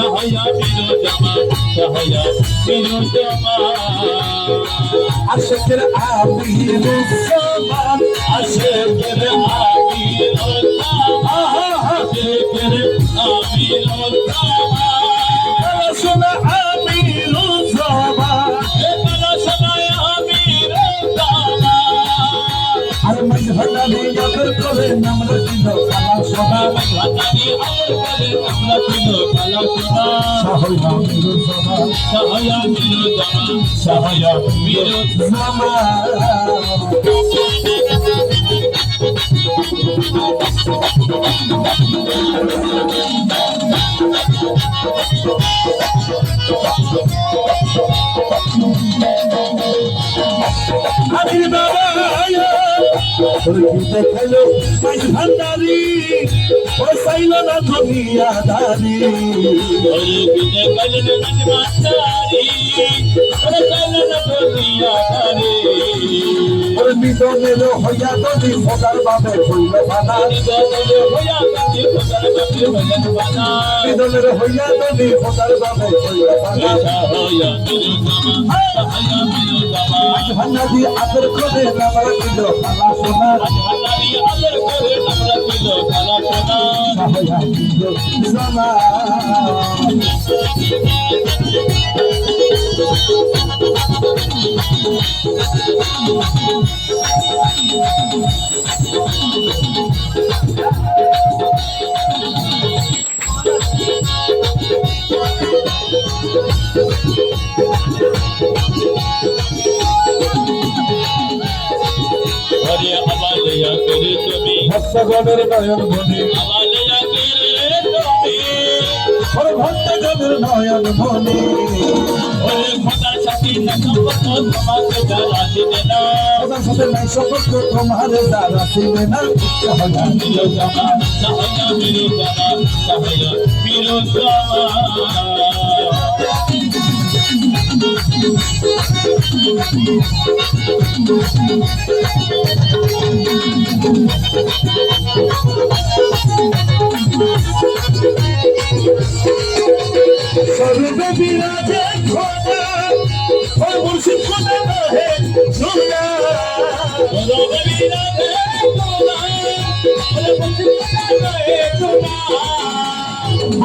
সাহায়া mirror জামা সাহায়া mirror জামা আশেকের আমিরু জামান আশেকের আমিরো জামা আশেকের আমিরো জামা শোনা আমিরু জামান একালা সবাই আমিরো জামা আর মজহরানি নগর করে নামরা দিল কালা সোনা ভাতানি আর করে আমরা ছিল কালা সোনা সাহায়া মিরু জামান সাহায়া মিরো জামা সাহায়া মিরো আমির বাবা তোর কি দেখালো মাইজ ভান্ডারি পয়সাইল না দুনিয়াদারি ওরে বিজে কালেন নজমাতারি ওরে কালেন দুনিয়াদারি ওর নিদনের হইয়া যদি ফোটার বাবে হইল বানা নিদনে হইয়া গতি ফসল গতি ভজন বানা নিদনের হইয়া যদি ফোটার বাবে হইল বানা সাহায়া মিরো জামা সাহায়া মিরো জামা ভান্ডারি আদর করে নামরা দিল কালা সোনা ভাতানি আর করে আমরা ছিল কালা সোনা সাহায়া মিরু জামান ওরে আবালিয়া করে তুমি ভক্তগণের নয়ন মনে আবালিয়া করে তুমি ওর ভক্তগণের নয়ন মনে ওরে খোদার সাথে না সম্পর্ক তোমাকে যারা চিনে না ওদের সাথে নাই সম্পর্ক তোমার দ্বারা ছিবে না সাহায্য মিরো জামা সাহায়া মিরো জামা সাহায়া মিরো জামা সর্বে বিরাজে খোদা ও মুর্শিদ খোদা রহে সোনা ওরে বিরাজে খোদা ওরে বন্ধু খোদা রে খোদা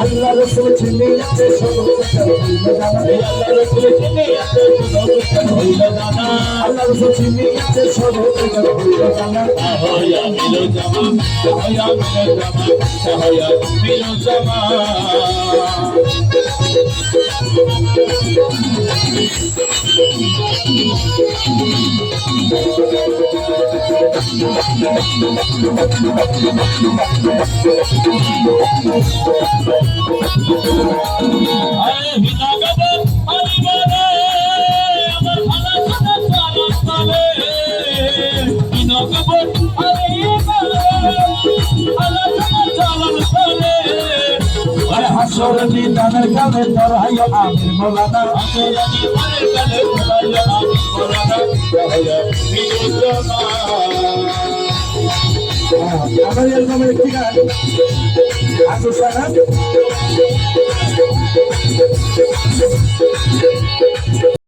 আল্লাহ রাসূল চিনি আছে সর্বপ্রকার হইল জানা আল্লাহ রাসূল চিনে আছে সর্বপ্রকার হইল জানা আল্লাহ রাসূল চিনি আছে সর্বপ্রকার হইল জানা সাহায়া মিরো জামা সাহায়া মিরো জামা সাহায়া মিরো জামা আরে হিনা গাবো পরিবারে আমার ভালো কথা সারা সালে হিনা গাবো পরিবারে ভালো কথা সারা সালে আরে হাসর নিদানের কালে তোর হাইয়া আমির মোলানা আসরানি আরে কালে সারা আমি বলানা সাহায়া মিরো জামা আমার এরকম একটি গান আসো সারা